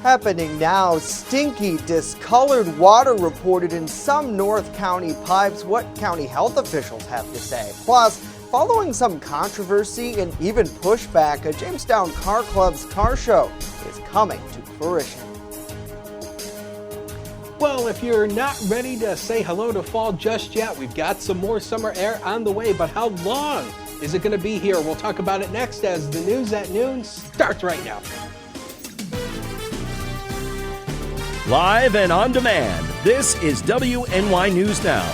Happening now, stinky, discolored water reported in some North County pipes. What county health officials have to say. Plus, following some controversy and even pushback, a Jamestown Car Club's car show is coming to fruition. Well, if you're not ready to say hello to fall just yet, we've got some more summer air on the way, but how long is it going to be here? We'll talk about it next as the news at noon starts right now. Live and on demand, this is WNY News Now.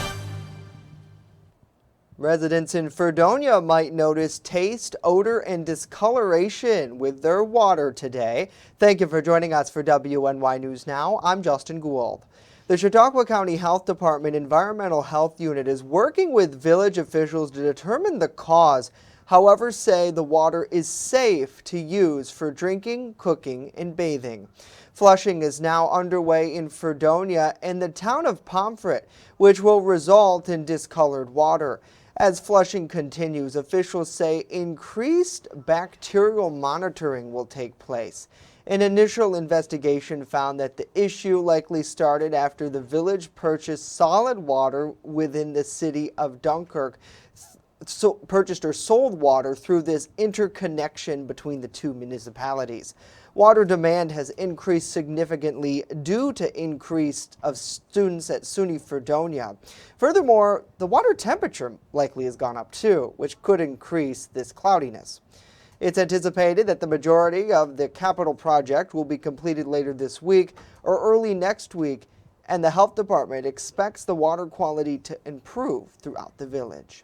Residents in Fredonia might notice taste, odor, and discoloration with their water today. Thank you for joining us for WNY News Now. I'm Justin Gould. The Chautauqua County Health Department Environmental Health Unit is working with village officials to determine the cause. However, say the water is safe to use for drinking, cooking, and bathing. Flushing is now underway in Fredonia and the town of Pomfret, which will result in discolored water. As flushing continues, officials say increased bacterial monitoring will take place. An initial investigation found that the issue likely started after the village purchased solid water within the city of Dunkirk, purchased or sold water through this interconnection between the two municipalities. Water demand has increased significantly due to increase of students at SUNY Fredonia. Furthermore, the water temperature likely has gone up too, which could increase this cloudiness. It's anticipated that the majority of the capital project will be completed later this week or early next week, and the health department expects the water quality to improve throughout the village.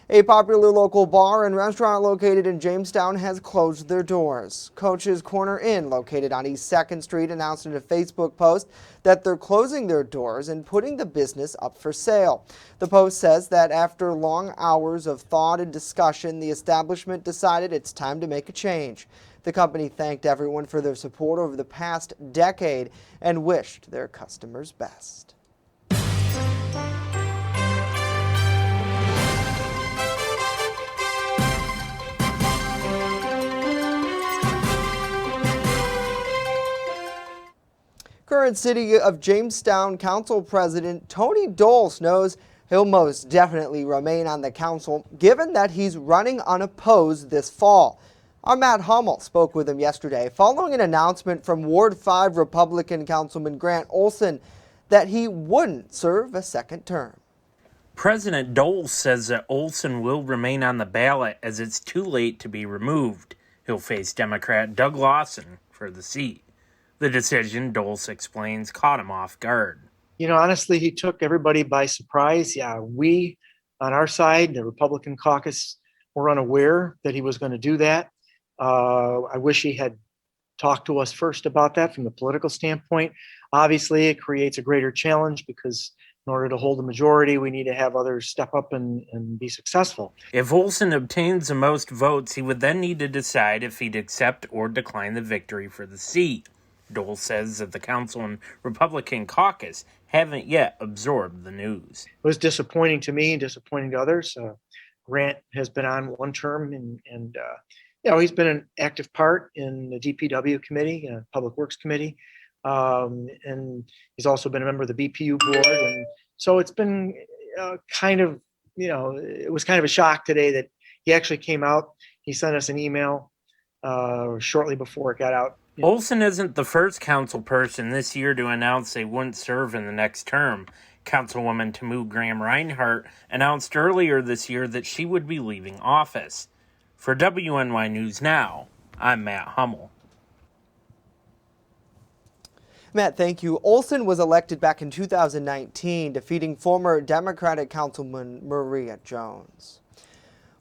A popular local bar and restaurant located in Jamestown has closed their doors. Coach's Corner Inn, located on East 2nd Street, announced in a Facebook post that they're closing their doors and putting the business up for sale. The post says that after long hours of thought and discussion, the establishment decided it's time to make a change. The company thanked everyone for their support over the past decade and wished their customers best. Current City of Jamestown Council President Tony Doles knows he'll most definitely remain on the council, given that he's running unopposed this fall. Our Matt Hummel spoke with him yesterday following an announcement from Ward 5 Republican Councilman Grant Olson that he wouldn't serve a second term. President Doles says that Olson will remain on the ballot as it's too late to be removed. He'll face Democrat Doug Lawson for the seat. The decision, Doles explains, caught him off guard. You know, honestly, he took everybody by surprise. Yeah, we, on our side, the Republican caucus, were unaware that he was going to do that. I wish he had talked to us first about that from the political standpoint. Obviously, it creates a greater challenge because in order to hold a majority, we need to have others step up and be successful. If Olson obtains the most votes, he would then need to decide if he'd accept or decline the victory for the seat. Doles says that the Council and Republican caucus haven't yet absorbed the news. It was disappointing to me and disappointing to others. Grant has been on one term and you know, he's been an active part in the DPW committee, Public Works Committee, and he's also been a member of the BPU board. And so it's been kind of, you know, it was kind of a shock today that he actually came out. He sent us an email shortly before it got out. Olson isn't the first council person this year to announce they wouldn't serve in the next term. Councilwoman Tamu Graham-Reinhart announced earlier this year that she would be leaving office. For WNY News Now, I'm Matt Hummel. Matt, thank you. Olson was elected back in 2019, defeating former Democratic Councilman Maria Jones.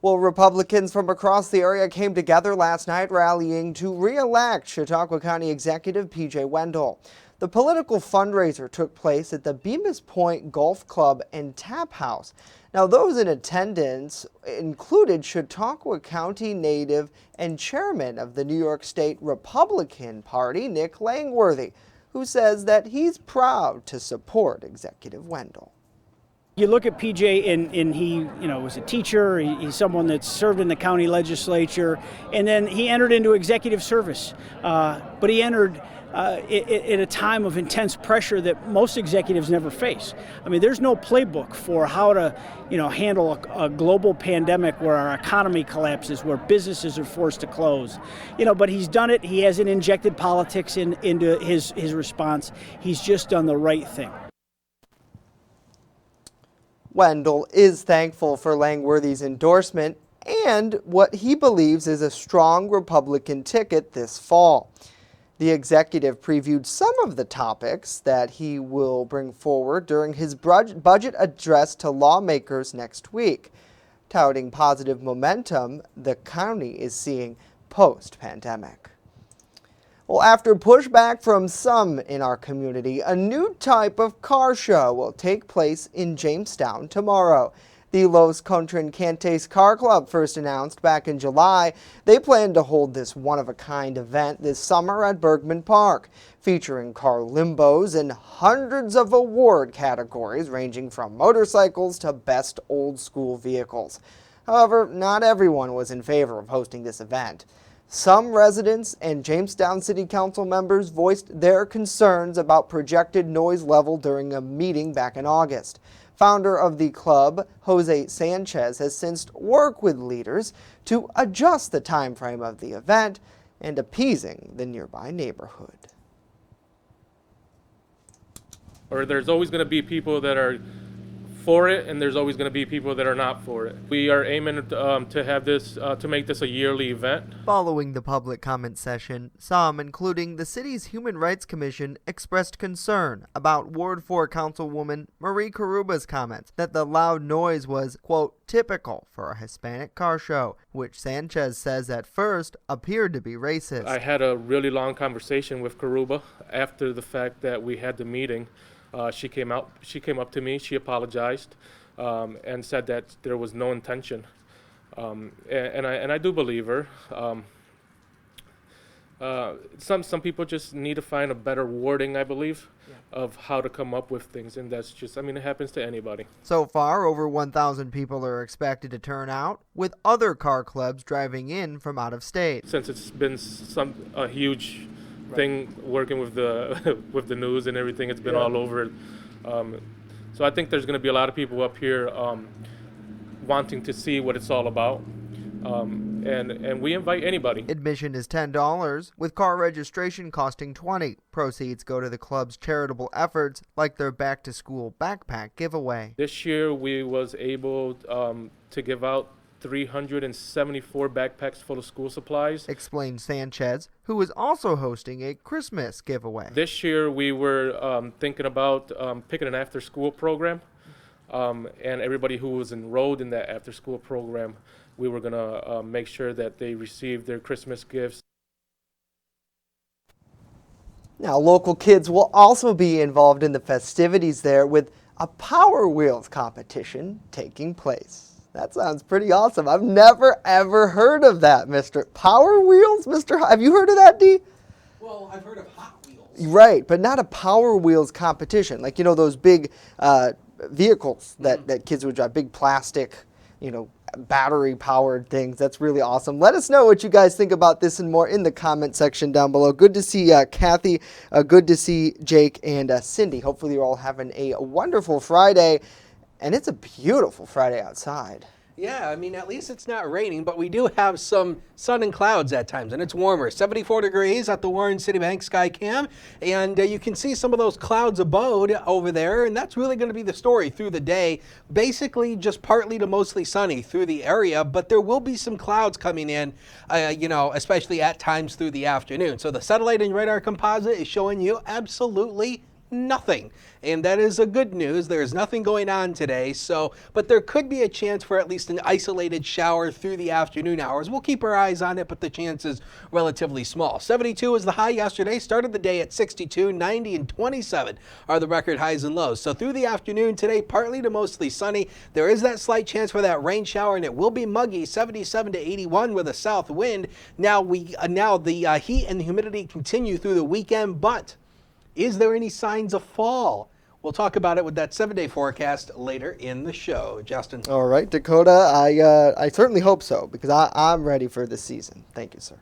Well, Republicans from across the area came together last night rallying to re-elect Chautauqua County Executive P.J. Wendell. The political fundraiser took place at the Bemis Point Golf Club and Tap House. Now, those in attendance included Chautauqua County native and chairman of the New York State Republican Party, Nick Langworthy, who says that he's proud to support Executive Wendell. You look at PJ and he, was a teacher. He's someone that's served in the county legislature, and then he entered into executive service. But he entered in a time of intense pressure that most executives never face. I mean, there's no playbook for how to, handle a global pandemic where our economy collapses, where businesses are forced to close. But he's done it. He hasn't injected politics into his response. He's just done the right thing. Wendell is thankful for Langworthy's endorsement and what he believes is a strong Republican ticket this fall. The executive previewed some of the topics that he will bring forward during his budget address to lawmakers next week, touting positive momentum the county is seeing post-pandemic. Well, after pushback from some in our community, a new type of car show will take place in Jamestown tomorrow. The Los Contrincantes Car Club first announced back in July they plan to hold this one-of-a-kind event this summer at Bergman Park, featuring car limbos in hundreds of award categories ranging from motorcycles to best old-school vehicles. However, not everyone was in favor of hosting this event. Some residents and Jamestown City Council members voiced their concerns about projected noise level during a meeting back in August. Founder of the club, Jose Sanchez, has since worked with leaders to adjust the time frame of the event and appeasing the nearby neighborhood. Or there's always going to be people that are for it, and there's always going to be people that are not for it. We are aiming to have this, to make this a yearly event. Following the public comment session, some, including the city's Human Rights Commission, expressed concern about Ward 4 Councilwoman Marie Caruba's comments that the loud noise was, quote, typical for a Hispanic car show, which Sanchez says at first appeared to be racist. I had a really long conversation with Caruba after the fact that we had the meeting. She came up to me, she apologized, and said that there was no intention. And I do believe her. Some people just need to find a better wording, I believe, of how to come up with things, and that's just, it happens to anybody. So far, over 1,000 people are expected to turn out, with other car clubs driving in from out of state. Since it's been a huge thing working with the with the news and everything, it's been all over. So I think there's going to be a lot of people up here wanting to see what it's all about. And we invite anybody. Admission is $10, with car registration costing $20. Proceeds go to the club's charitable efforts, like their back-to-school backpack giveaway. This year we was able to give out 374 backpacks full of school supplies, explained Sanchez, who is also hosting a Christmas giveaway. This year we were thinking about picking an after-school program, and everybody who was enrolled in that after-school program, we were going to make sure that they received their Christmas gifts. Now, local kids will also be involved in the festivities there, with a Power Wheels competition taking place. That sounds pretty awesome. I've never, ever heard of that, Mr. Power Wheels? Have you heard of that, D? Well, I've heard of Hot Wheels. Right, but not a Power Wheels competition. Like, those big vehicles that kids would drive, big plastic, battery-powered things. That's really awesome. Let us know what you guys think about this and more in the comment section down below. Good to see Kathy. Good to see Jake and Cindy. Hopefully you're all having a wonderful Friday. And it's a beautiful Friday outside. Yeah, at least it's not raining, but we do have some sun and clouds at times, and it's warmer. 74 degrees at the Warren City Bank Skycam, and you can see some of those clouds abode over there, and that's really going to be the story through the day. Basically, just partly to mostly sunny through the area, but there will be some clouds coming in, especially at times through the afternoon. So the satellite and radar composite is showing you absolutely nothing, and that is a good news. There's nothing going on today, but there could be a chance for at least an isolated shower through the afternoon hours. We'll keep our eyes on it, but the chance is relatively small. 72 was the high yesterday, started the day at 62, 90 and 27 are the record highs and lows. So through the afternoon today, partly to mostly sunny. There is that slight chance for that rain shower, and it will be muggy, 77 to 81 with a south wind. Now the heat and the humidity continue through the weekend, but is there any signs of fall? We'll talk about it with that 7-day forecast later in the show. Justin. All right, Dakota, I certainly hope so, because I'm ready for this season. Thank you, sir.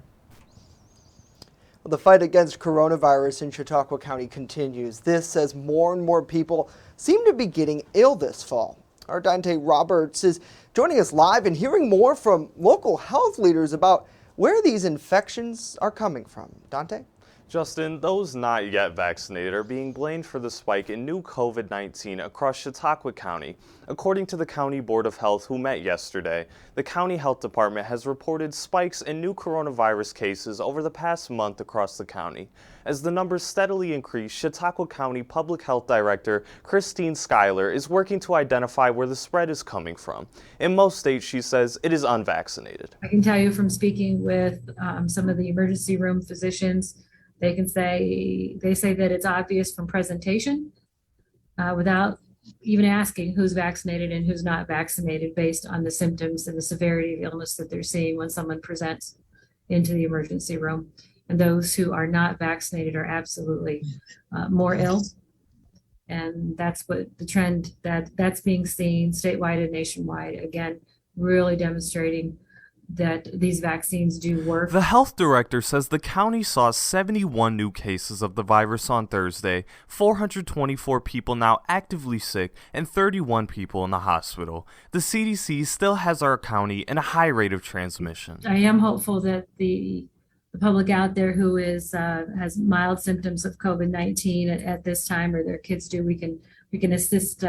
Well, the fight against coronavirus in Chautauqua County continues. This as more and more people seem to be getting ill this fall. Our Dante Roberts is joining us live and hearing more from local health leaders about where these infections are coming from. Dante? Justin, those not yet vaccinated are being blamed for the spike in new COVID-19 across Chautauqua County. According to the County Board of Health, who met yesterday, the County Health Department has reported spikes in new coronavirus cases over the past month across the county. As the numbers steadily increase, Chautauqua County Public Health Director Christine Schuyler is working to identify where the spread is coming from. In most states, she says, it is unvaccinated. I can tell you from speaking with some of the emergency room physicians, they say that it's obvious from presentation without even asking who's vaccinated and who's not vaccinated based on the symptoms and the severity of the illness that they're seeing when someone presents into the emergency room. And those who are not vaccinated are absolutely more ill. And that's what the trend that's being seen statewide and nationwide, again, really demonstrating that these vaccines do work. The health director says the county saw 71 new cases of the virus on Thursday, 424 people now actively sick, and 31 people in the hospital. The CDC still has our county in a high rate of transmission. I am hopeful that the public out there who has mild symptoms of COVID-19 at this time, or their kids do, we can assist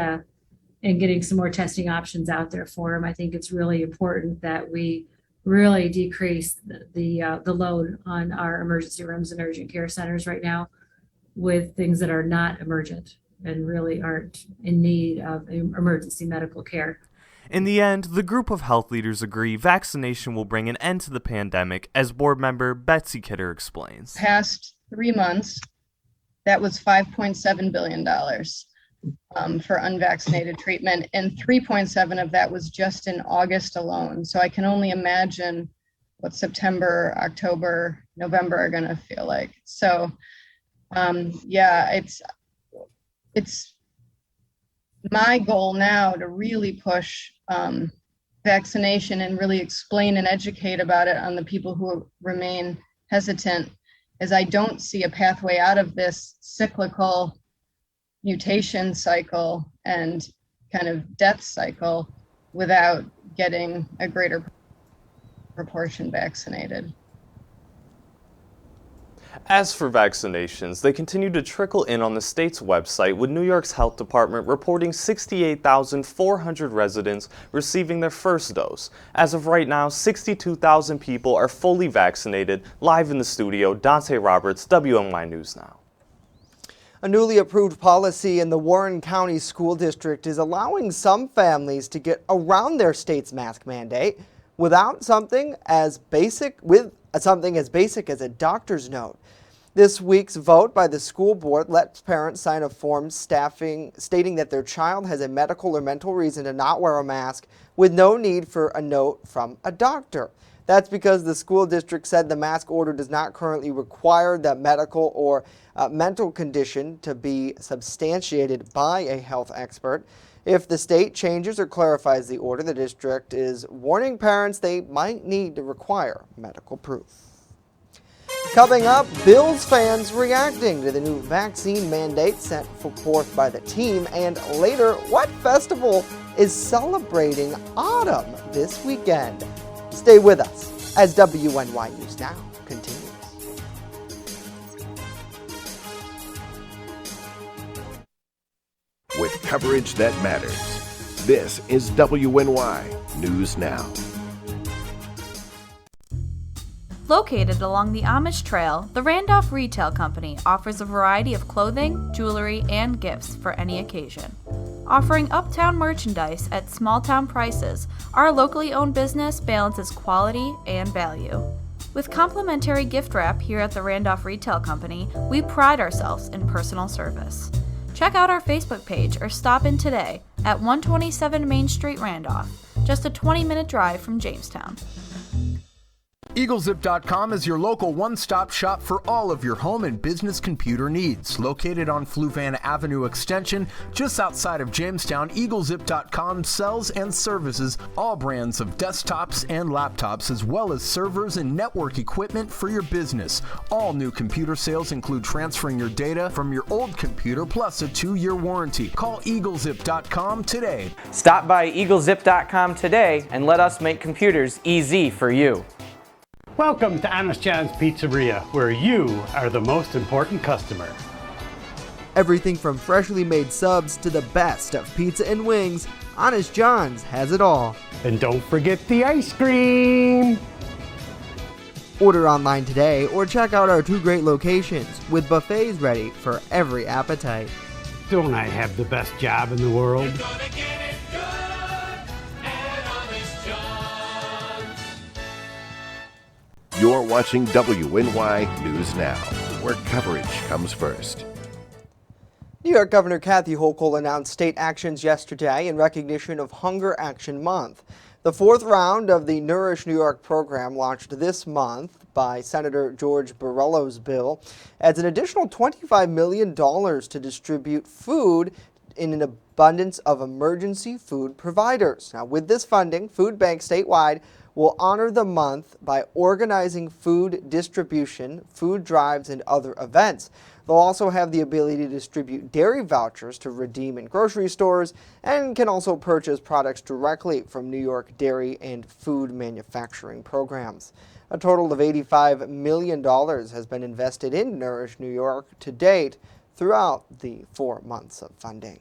in getting some more testing options out there for them. I think it's really important that we really decrease the load on our emergency rooms and urgent care centers right now with things that are not emergent and really aren't in need of emergency medical care. In the end, the group of health leaders agree vaccination will bring an end to the pandemic, as board member Betsy Kidder explains. Past 3 months, that was $5.7 billion for unvaccinated treatment, and 3.7 of that was just in August alone. So I can only imagine what September, October, November are going to feel like. So it's my goal now to really push vaccination and really explain and educate about it on the people who remain hesitant, as I don't see a pathway out of this cyclical mutation cycle and kind of death cycle without getting a greater proportion vaccinated. As for vaccinations, they continue to trickle in on the state's website, with New York's health department reporting 68,400 residents receiving their first dose. As of right now, 62,000 people are fully vaccinated. Live in the studio, Dante Roberts, WNY News Now. A newly approved policy in the Warren County School District is allowing some families to get around their state's mask mandate without something as basic as a doctor's note. This week's vote by the school board lets parents sign a form stating that their child has a medical or mental reason to not wear a mask with no need for a note from a doctor. That's because the school district said the mask order does not currently require that medical or mental condition to be substantiated by a health expert. If the state changes or clarifies the order, the district is warning parents they might need to require medical proof. Coming up, Bills fans reacting to the new vaccine mandate sent forth by the team, and later, what festival is celebrating autumn this weekend? Stay with us as WNY News Now continues. With coverage that matters, this is WNY News Now. Located along the Amish Trail, the Randolph Retail Company offers a variety of clothing, jewelry, and gifts for any occasion. Offering uptown merchandise at small-town prices, our locally owned business balances quality and value. With complimentary gift wrap here at the Randolph Retail Company, we pride ourselves in personal service. Check out our Facebook page or stop in today at 127 Main Street, Randolph, just a 20-minute drive from Jamestown. EagleZip.com is your local one-stop shop for all of your home and business computer needs. Located on Fluvan Avenue Extension, just outside of Jamestown, EagleZip.com sells and services all brands of desktops and laptops, as well as servers and network equipment for your business. All new computer sales include transferring your data from your old computer, plus a 2-year warranty. Call EagleZip.com today. Stop by EagleZip.com today and let us make computers easy for you. Welcome to Honest John's Pizzeria, where you are the most important customer. Everything from freshly made subs to the best of pizza and wings, Honest John's has it all. And don't forget the ice cream! Order online today or check out our 2 great locations with buffets ready for every appetite. Don't I have the best job in the world? You're watching WNY News Now, where coverage comes first. New York Governor Kathy Hochul announced state actions yesterday in recognition of Hunger Action Month. The 4th round of the Nourish New York program, launched this month by Senator George Borrello's bill, adds an additional $25 million to distribute food in an abundance of emergency food providers. Now, with this funding, food banks statewide will honor the month by organizing food distribution, food drives, and other events. They'll also have the ability to distribute dairy vouchers to redeem in grocery stores, and can also purchase products directly from New York dairy and food manufacturing programs. A total of $85 million has been invested in Nourish New York to date throughout the 4 months of funding.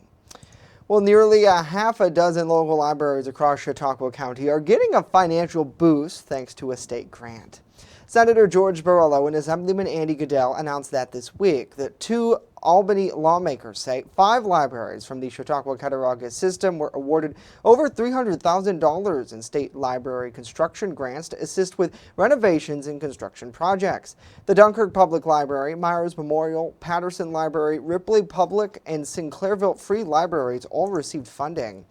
Well, nearly a half a dozen local libraries across Chautauqua County are getting a financial boost thanks to a state grant. Senator George Borrello and Assemblyman Andy Goodell announced that this week. The 2 Albany lawmakers say 5 libraries from the Chautauqua-Cattaraugus system were awarded over $300,000 in state library construction grants to assist with renovations and construction projects. The Dunkirk Public Library, Myers Memorial, Patterson Library, Ripley Public, and Sinclairville Free Libraries all received funding.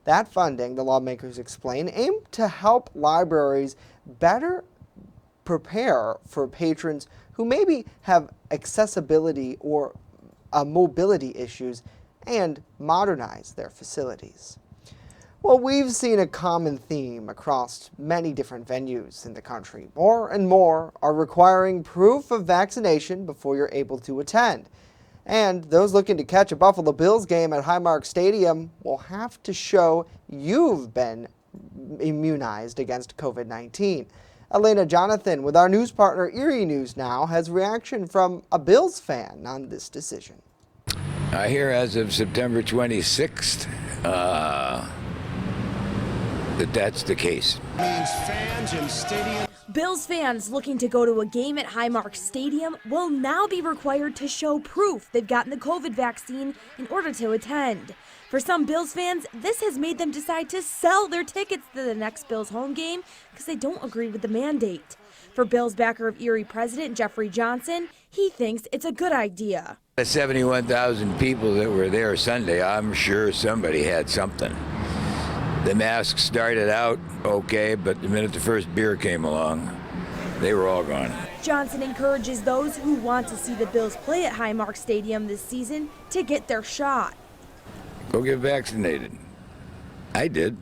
That funding, the lawmakers explain, aimed to help libraries better prepare for patrons who maybe have accessibility or mobility issues and modernize their facilities. Well, we've seen a common theme across many different venues in the country. More and more are requiring proof of vaccination before you're able to attend. And those looking to catch a Buffalo Bills game at Highmark Stadium will have to show you've been immunized against COVID-19. Elena Jonathan with our news partner Erie News Now has reaction from a Bills fan on this decision. I hear as of September 26th that's the case. Means fans in stadium. Bills fans looking to go to a game at Highmark Stadium will now be required to show proof they've gotten the COVID vaccine in order to attend. For some Bills fans, this has made them decide to sell their tickets to the next Bills home game because they don't agree with the mandate. For Bills backer of Erie President Jeffrey Johnson, he thinks it's a good idea. The 71,000 people that were there Sunday, I'm sure somebody had something. The masks started out okay, but the minute the first beer came along, they were all gone. Johnson encourages those who want to see the Bills play at Highmark Stadium this season to get their shot. Go get vaccinated. I did.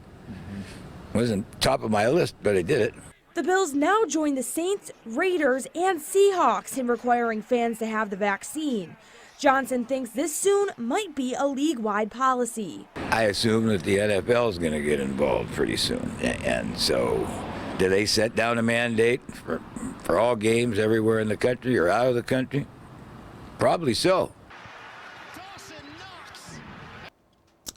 Wasn't top of my list, but I did it. The Bills now join the Saints, Raiders, and Seahawks in requiring fans to have the vaccine. Johnson thinks this soon might be a league-wide policy. I assume that the NFL is going to get involved pretty soon. And so, do they set down a mandate for all games everywhere in the country or out of the country? Probably so.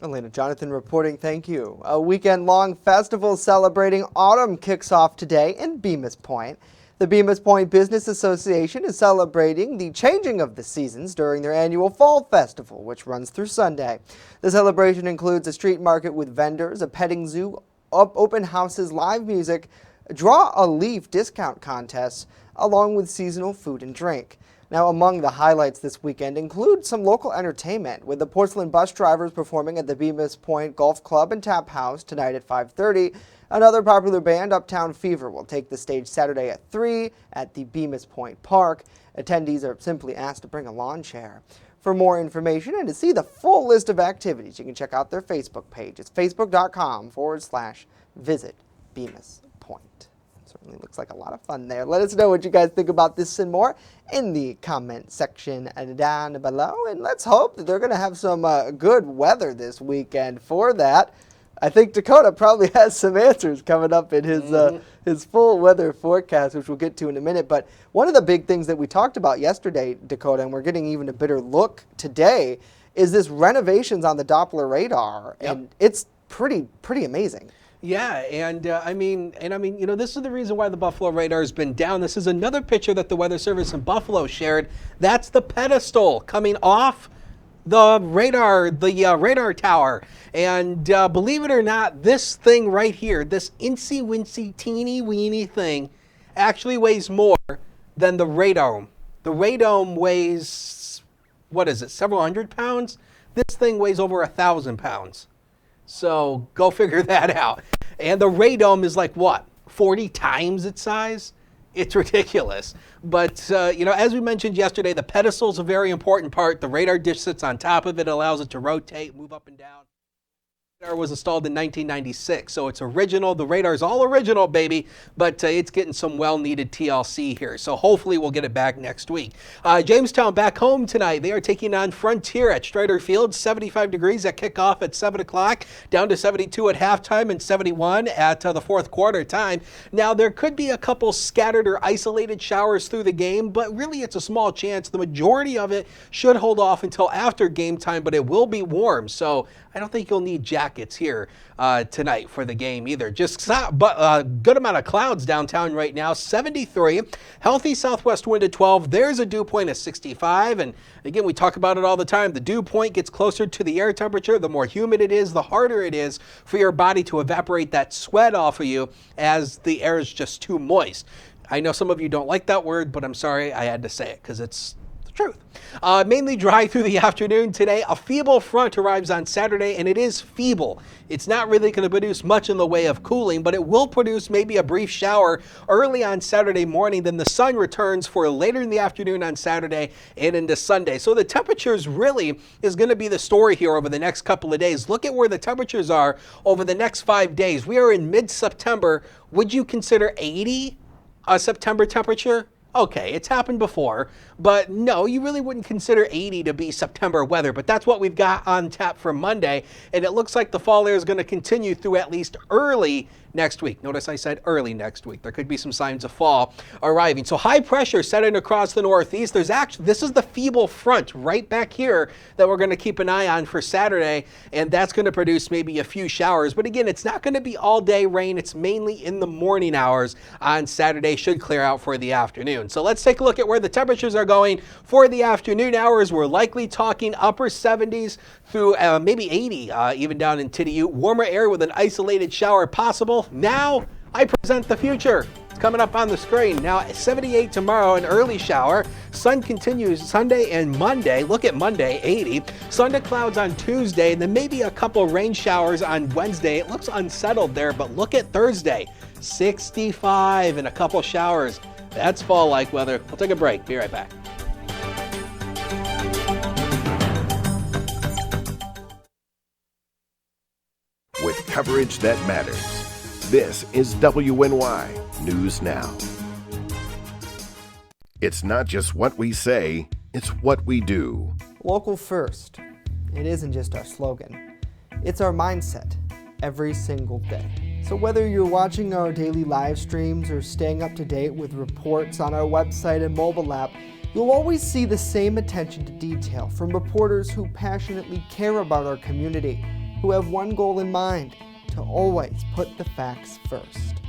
Elena Jonathan reporting, thank you. A weekend-long festival celebrating autumn kicks off today in Bemis Point. The Bemis Point Business Association is celebrating the changing of the seasons during their annual Fall Festival, which runs through Sunday. The celebration includes a street market with vendors, a petting zoo, open houses, live music, draw a leaf discount contests, along with seasonal food and drink. Now, among the highlights this weekend include some local entertainment, with the Porcelain Bus Drivers performing at the Bemis Point Golf Club and Tap House tonight at 5:30, Another popular band, Uptown Fever, will take the stage Saturday at 3 at the Bemis Point Park. Attendees are simply asked to bring a lawn chair. For more information and to see the full list of activities, you can check out their Facebook page. It's facebook.com/visit Bemis Point. Certainly looks like a lot of fun there. Let us know what you guys think about this and more in the comment section down below. And let's hope that they're going to have some good weather this weekend. For that, I think Dakota probably has some answers coming up in his full weather forecast, which we'll get to in a minute. But one of the big things that we talked about yesterday, Dakota, and we're getting even a better look today, is this renovations on the Doppler radar. Yep. And it's pretty amazing. Yeah, and I mean, you know, this is the reason why the Buffalo radar has been down. This is another picture that the Weather Service in Buffalo shared. That's the pedestal coming off the radar tower. And believe it or not, this thing right here, this incy-wincy, teeny-weeny thing, actually weighs more than the radome. The radome weighs, what is it, several hundred pounds? This thing weighs over 1,000 pounds. So go figure that out. And the radome is like, what, 40 times its size? It's ridiculous. But, you know, as we mentioned yesterday, the pedestal is a very important part. The radar dish sits on top of it, allows it to rotate, move up and down. The radar was installed in 1996, so it's original. The radar is all original, baby, but it's getting some well-needed TLC here. So hopefully we'll get it back next week. Jamestown back home tonight. They are taking on Frontier at Strider Field. 75 degrees at kickoff at 7 o'clock, down to 72 at halftime and 71 at the fourth quarter time. Now, there could be a couple scattered or isolated showers through the game, but really it's a small chance. The majority of it should hold off until after game time, but it will be warm, so I don't think you'll need jackets here tonight for the game either. Just a good amount of clouds downtown right now. 73, healthy southwest wind at 12. There's a dew point of 65. And again, we talk about it all the time. The dew point gets closer to the air temperature. The more humid it is, the harder it is for your body to evaporate that sweat off of you, as the air is just too moist. I know some of you don't like that word, but I'm sorry, I had to say it because it's truth. Mainly dry through the afternoon today. A feeble front arrives on Saturday, and it is feeble. It's not really going to produce much in the way of cooling, but it will produce maybe a brief shower early on Saturday morning. Then the sun returns for later in the afternoon on Saturday and into Sunday. So the temperatures really is going to be the story here over the next couple of days. Look at where the temperatures are over the next 5 days. We are in mid-September. Would you consider 80 a September temperature? Okay, it's happened before, but no, you really wouldn't consider 80 to be September weather, but that's what we've got on tap for Monday, and it looks like the fall air is going to continue through at least early next week. Notice I said early next week. There could be some signs of fall arriving. So high pressure setting across the northeast. This is the feeble front right back here that we're going to keep an eye on for Saturday, and that's going to produce maybe a few showers. But again, it's not going to be all day rain. It's mainly in the morning hours on Saturday. Should clear out for the afternoon. So let's take a look at where the temperatures are going for the afternoon hours. We're likely talking upper 70s through maybe 80, even down in Tidiute. Warmer air with an isolated shower possible. Now, I present the future. It's coming up on the screen. Now, 78 tomorrow, an early shower. Sun continues Sunday and Monday. Look at Monday, 80. Sun to clouds on Tuesday, and then maybe a couple rain showers on Wednesday. It looks unsettled there, but look at Thursday, 65 and a couple showers. That's fall-like weather. We'll take a break. Be right back. With coverage that matters. This is WNY News Now. It's not just what we say, it's what we do. Local first. It isn't just our slogan. It's our mindset every single day. So whether you're watching our daily live streams or staying up to date with reports on our website and mobile app, you'll always see the same attention to detail from reporters who passionately care about our community, who have one goal in mind: to always put the facts first.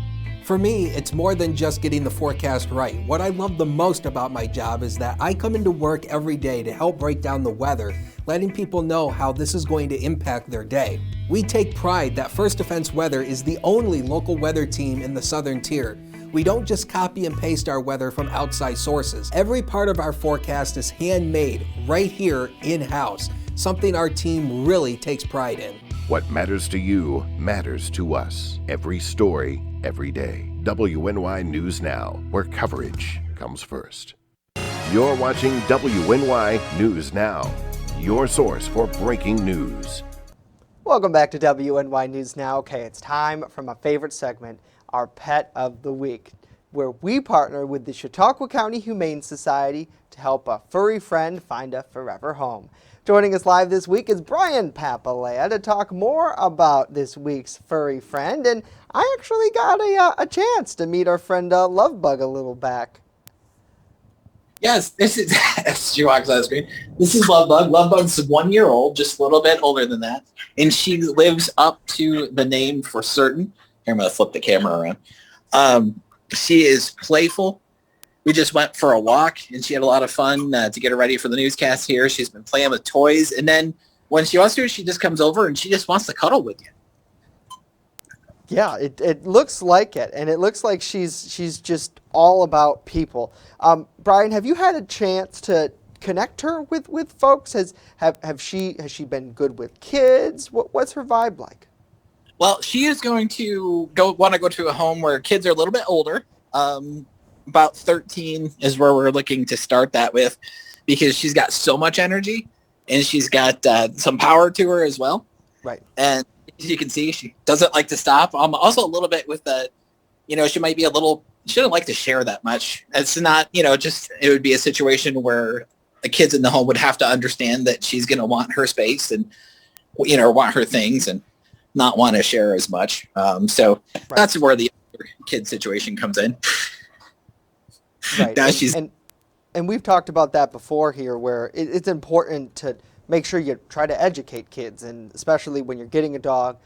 For me, it's more than just getting the forecast right. What I love the most about my job is that I come into work every day to help break down the weather, letting people know how this is going to impact their day. We take pride that First Defense Weather is the only local weather team in the Southern Tier. We don't just copy and paste our weather from outside sources. Every part of our forecast is handmade right here in-house, something our team really takes pride in. What matters to you matters to us. Every story, every day. WNY News Now, where coverage comes first. You're watching WNY News Now, your source for breaking news. Welcome back to WNY News Now. Okay, it's time for my favorite segment, our Pet of the Week, where we partner with the Chautauqua County Humane Society to help a furry friend find a forever home. Joining us live this week is Brian Papalea to talk more about this week's furry friend. And I actually got a chance to meet our friend Lovebug a little back. Yes, this is, as she walks on the screen, this is Lovebug. Lovebug's 1 year old, just a little bit older than that. And she lives up to the name for certain. Here, I'm going to flip the camera around. She is playful. We just went for a walk, and she had a lot of fun to get her ready for the newscast here. She's been playing with toys. And then when she wants to, she just comes over, and she just wants to cuddle with you. Yeah, it looks like it, and it looks like she's just all about people. Brian, have you had a chance to connect her with folks? Has she been good with kids? What's her vibe like? Well, she is going to want to go to a home where kids are a little bit older. About 13 is where we're looking to start that with, because she's got so much energy, and she's got some power to her as well. Right. And as you can see, she doesn't like to stop. Also a little bit with the, she might be she doesn't like to share that much. It's not, it would be a situation where the kids in the home would have to understand that she's going to want her space and, want her things and not want to share as much. So that's where the kid situation comes in. Right. Now and we've talked about that before here, where it's important to make sure you try to educate kids, and especially when you're getting a dog,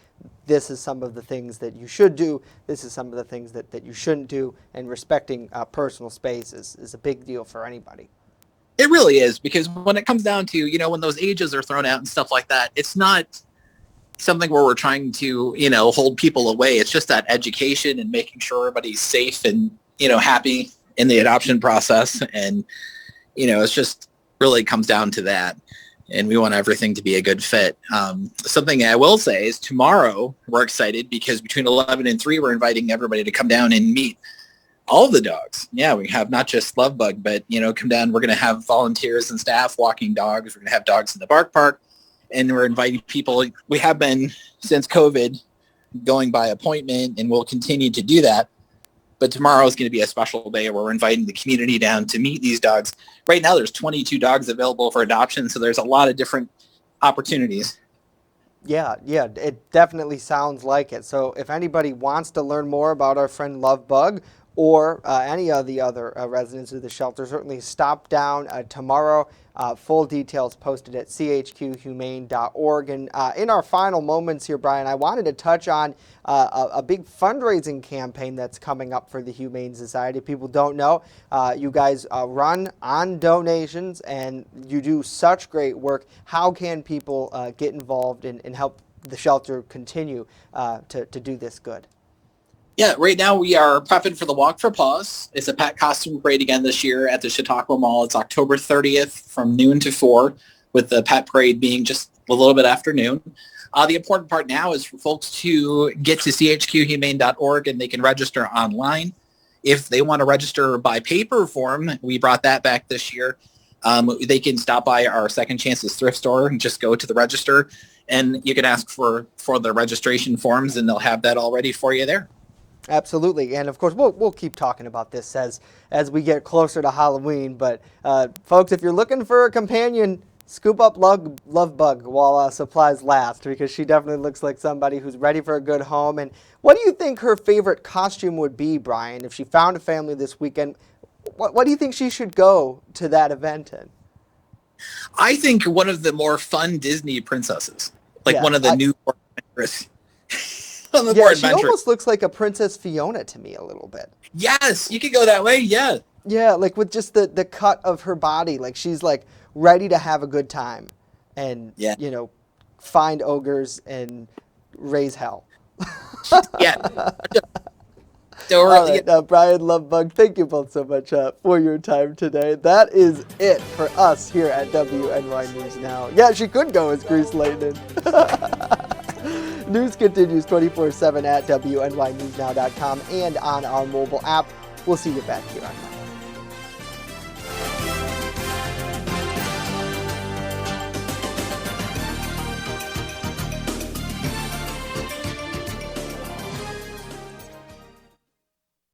this is some of the things that you should do, this is some of the things that you shouldn't do, and respecting personal space is a big deal for anybody. It really is, because when it comes down to, when those ages are thrown out and stuff like that, it's not something where we're trying to, hold people away. It's just that education and making sure everybody's safe and, happy in the adoption process. And, it's just really comes down to that. And we want everything to be a good fit. Something I will say is tomorrow we're excited because between 11 and 3, we're inviting everybody to come down and meet all the dogs. Yeah, we have not just Lovebug, but, come down. We're going to have volunteers and staff walking dogs. We're going to have dogs in the bark park. And we're inviting people. We have been, since COVID, going by appointment, and we'll continue to do that. But tomorrow is going to be a special day where we're inviting the community down to meet these dogs. Right now, there's 22 dogs available for adoption, so there's a lot of different opportunities. Yeah, it definitely sounds like it. So if anybody wants to learn more about our friend Lovebug or any of the other residents of the shelter, certainly stop down tomorrow. Full details posted at chqhumane.org. And in our final moments here, Brian, I wanted to touch on a big fundraising campaign that's coming up for the Humane Society. People don't know, you guys run on donations, and you do such great work. How can people get involved and help the shelter continue to do this good? Yeah, right now we are prepping for the Walk for Paws. It's a pet costume parade again this year at the Chautauqua Mall. It's October 30th from noon to 4, with the pet parade being just a little bit after noon. The important part now is for folks to get to chqhumane.org, and they can register online. If they want to register by paper form, we brought that back this year. They can stop by our Second Chances thrift store and just go to the register, and you can ask for the registration forms, and they'll have that all ready for you there. Absolutely, and of course we'll keep talking about this as we get closer to Halloween. But folks, if you're looking for a companion, scoop up Lovebug while supplies last, because she definitely looks like somebody who's ready for a good home. And what do you think her favorite costume would be, Brian, if she found a family this weekend? What do you think she should go to that event in? I think one of the more fun Disney princesses, like one of the new adventurous. Yeah, she almost looks like a Princess Fiona to me a little bit. Yes, you could go that way, yeah. Yeah, like with just the cut of her body, like she's like ready to have a good time and, find ogres and raise hell. Yeah. All right, Brian, Lovebug, thank you both so much for your time today. That is it for us here at WNY News Now. Yeah, she could go as Grease Lightning. News continues 24/7 at WNYNewsNow.com and on our mobile app. We'll see you back here on Monday.